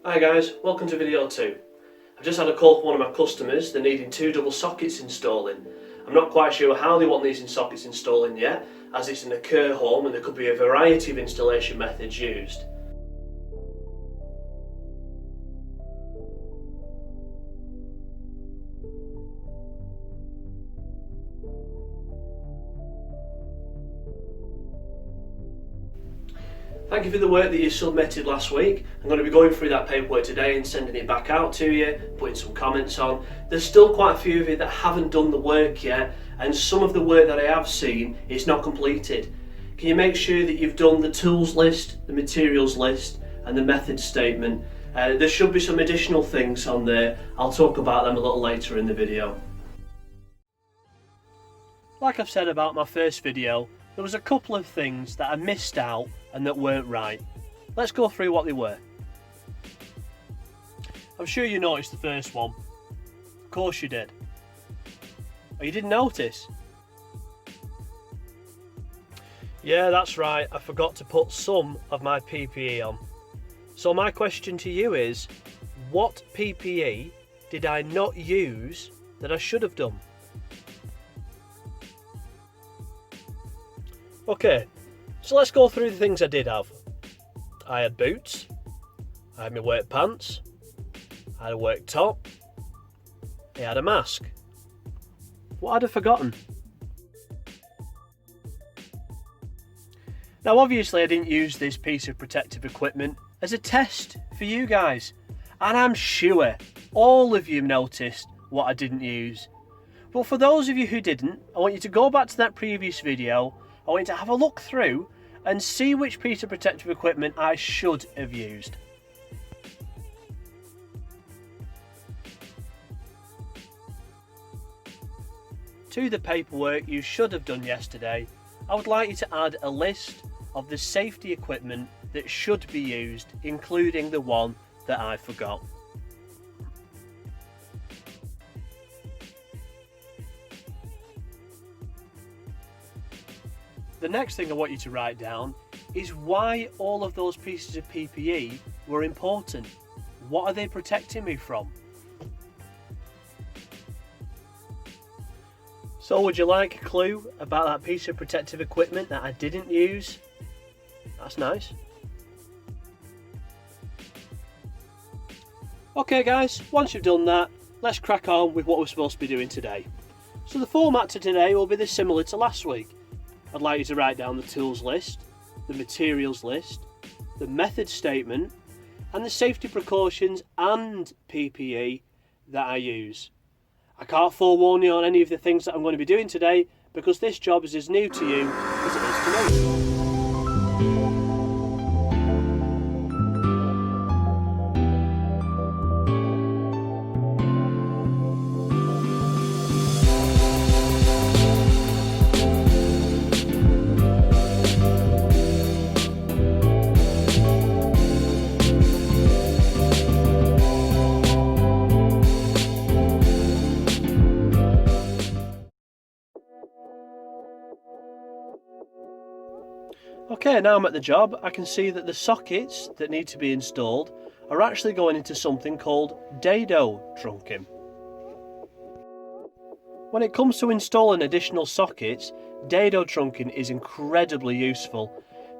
Hi guys, welcome to video 2. I've just had a call from one of my customers. They're needing 2 double sockets installing. I'm not quite sure how they want these sockets installing yet, as it's in a care home and there could be a variety of installation methods used. Thank you for the work that you submitted last week. I'm going to be going through that paperwork today and sending it back out to you, putting some comments on. There's still quite a few of you that haven't done the work yet, and some of the work that I have seen is not completed. Can you make sure that you've done the tools list, the materials list and the method statement? There should be some additional things on there. I'll talk about them a little later in the video. Like I've said about my first video, there was a couple of things that I missed out and that weren't right. Let's go through what they were. I'm sure you noticed the first one. Of course you did. Oh, you didn't notice? Yeah, that's right, I forgot to put some of my PPE on. So my question to you is, what PPE did I not use that I should have done? Okay, so let's go through the things I did have. I had boots, I had my work pants, I had a work top, I had a mask. What had I forgotten? Now obviously I didn't use this piece of protective equipment as a test for you guys, and I'm sure all of you noticed what I didn't use. But for those of you who didn't, I want you to go back to that previous video. I want you to have a look through and see which piece of protective equipment I should have used. To the paperwork you should have done yesterday, I would like you to add a list of the safety equipment that should be used, including the one that I forgot. The next thing I want you to write down is why all of those pieces of PPE were important. What are they protecting me from? So would you like a clue about that piece of protective equipment that I didn't use? That's nice. Okay guys, once you've done that, let's crack on with what we're supposed to be doing today. So the format to today will be similar to last week. I'd like you to write down the tools list, the materials list, the method statement, and the safety precautions and PPE that I use. I can't forewarn you on any of the things that I'm going to be doing today because this job is as new to you as it is to me. Okay, now I'm at the job, I can see that the sockets that need to be installed are actually going into something called Dado Trunking. When it comes to installing additional sockets, Dado Trunking is incredibly useful.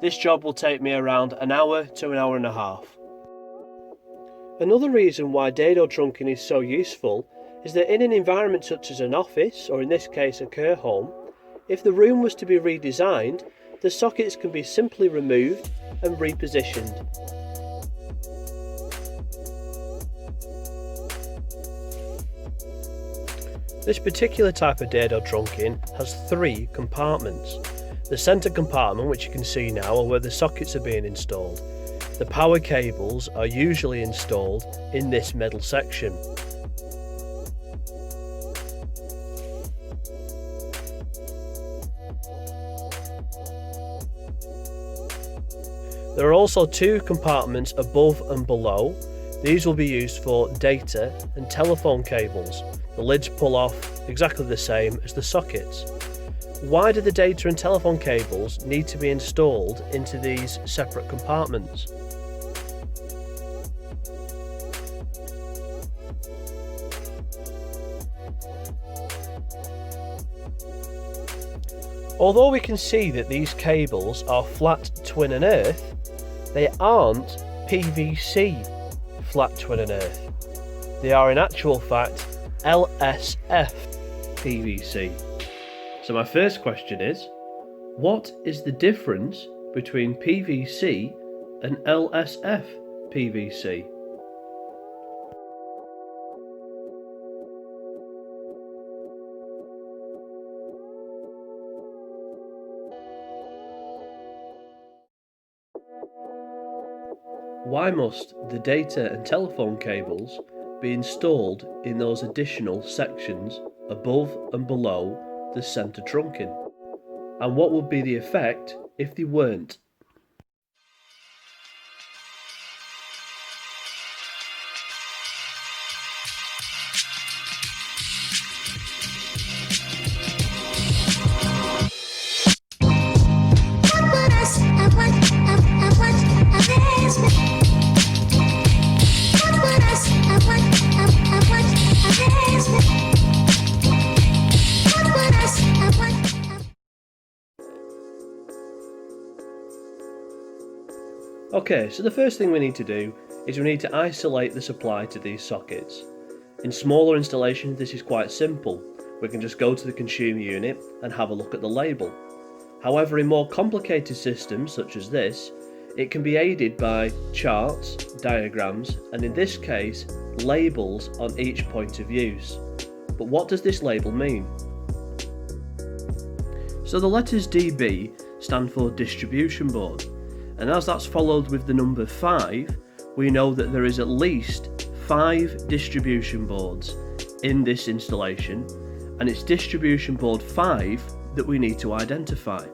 This job will take me around an hour to an hour and a half. Another reason why Dado Trunking is so useful is that in an environment such as an office, or in this case a care home, if the room was to be redesigned, the sockets can be simply removed and repositioned. This particular type of Dado Trunking has 3 compartments. The centre compartment, which you can see now, are where the sockets are being installed. The power cables are usually installed in this middle section. There are also 2 compartments above and below. These will be used for data and telephone cables. The lids pull off exactly the same as the sockets. Why do the data and telephone cables need to be installed into these separate compartments? Although we can see that these cables are flat twin and earth, they aren't PVC flat twin and earth. They are in actual fact LSF PVC. So my first question is, what is the difference between PVC and LSF PVC? Why must the data and telephone cables be installed in those additional sections above and below the centre trunking? And what would be the effect if they weren't? Okay, so the first thing we need to do is we need to isolate the supply to these sockets. In smaller installations this is quite simple. We can just go to the consumer unit and have a look at the label. However, in more complicated systems such as this, it can be aided by charts, diagrams, and in this case, labels on each point of use. But what does this label mean? So the letters DB stand for distribution board, and as that's followed with the number 5, we know that there is at least 5 distribution boards in this installation, and it's distribution board 5 that we need to identify.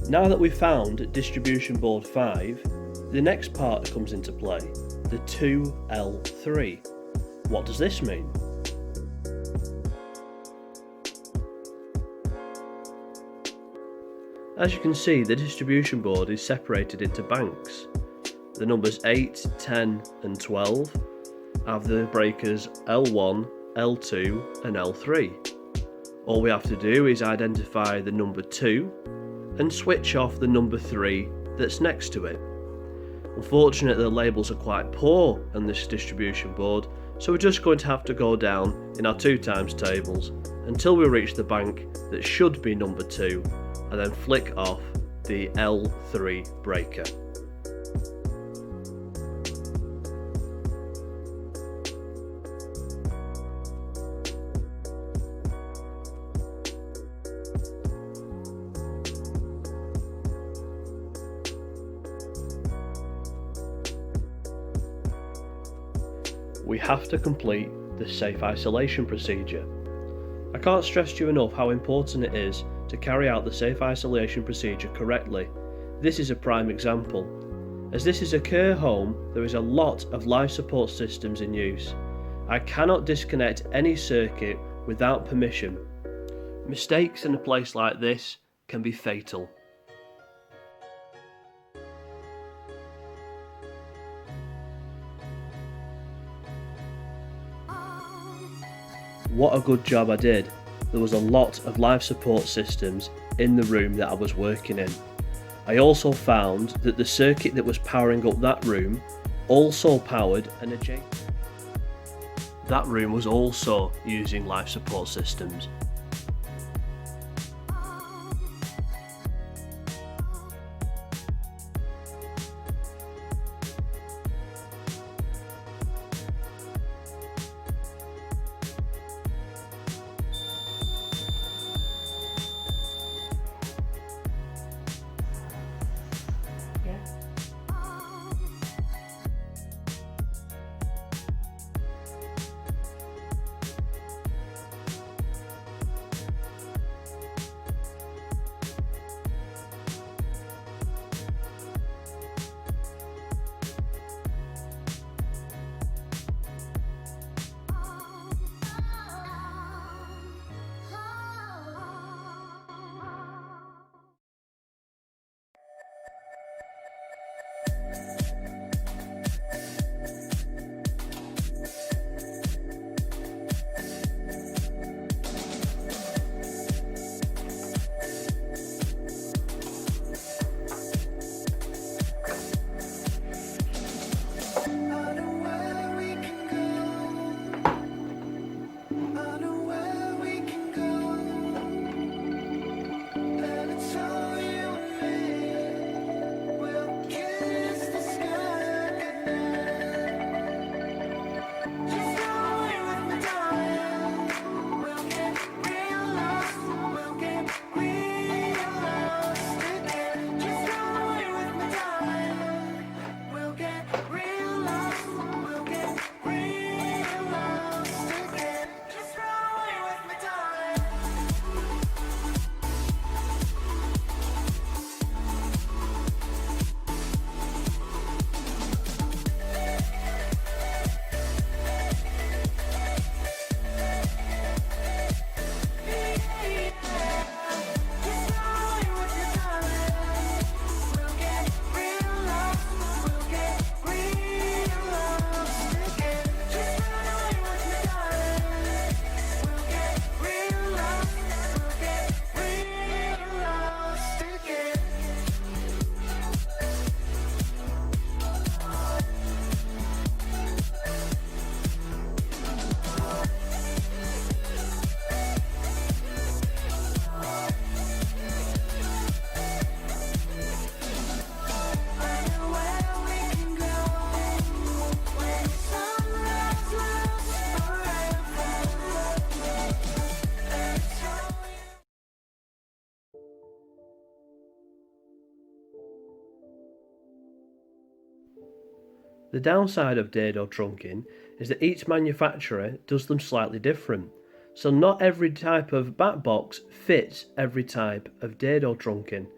Now that we've found distribution board 5, the next part comes into play, the 2L3. What does this mean? As you can see, the distribution board is separated into banks. The numbers 8, 10 and 12 have the breakers L1, L2 and L3. All we have to do is identify the number 2 and switch off the number 3 that's next to it. Unfortunately, the labels are quite poor on this distribution board, so we're just going to have to go down in our 2 times tables until we reach the bank that should be number 2 and then flick off the L3 breaker. We have to complete the safe isolation procedure. I can't stress to you enough how important it is to carry out the safe isolation procedure correctly. This is a prime example. As this is a care home, there is a lot of life support systems in use. I cannot disconnect any circuit without permission. Mistakes in a place like this can be fatal. What a good job I did. There was a lot of life support systems in the room that I was working in. I also found that the circuit that was powering up that room also powered an adjacent. That room was also using life support systems. The downside of dado trunking is that each manufacturer does them slightly different, so not every type of bat box fits every type of dado trunking.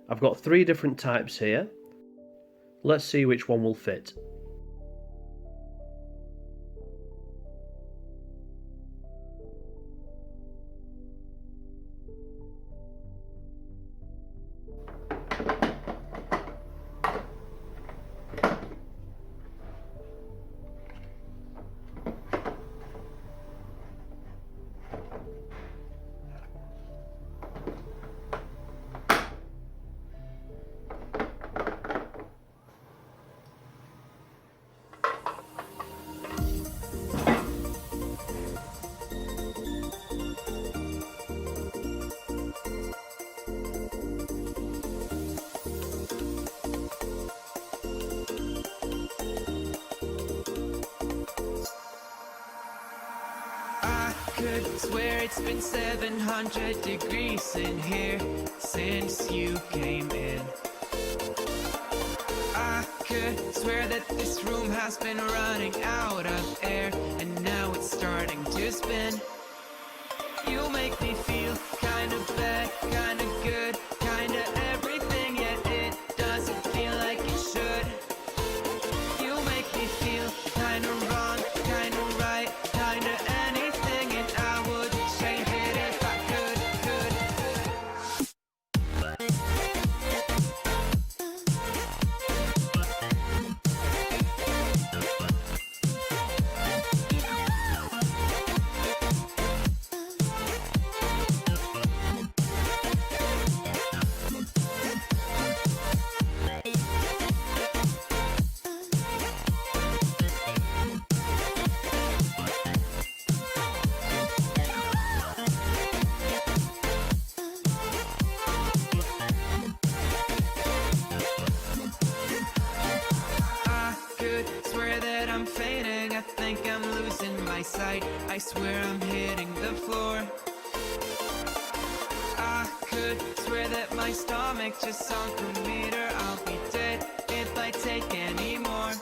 I've got 3 different types here. Let's see which one will fit. Could swear it's been 700 degrees in here since you came in. I could swear that this room has been running out of air, and now it's starting to spin. You make me feel kinda bad, kinda good, kinda everything, yet it doesn't feel like it should. You make me feel kinda wrong, kinda right, kinda anything, and I would change it if I could. I'm fainting, I think I'm losing my sight. I swear I'm hitting the floor. I could swear that my stomach just sunk a meter. I'll be dead if I take any more.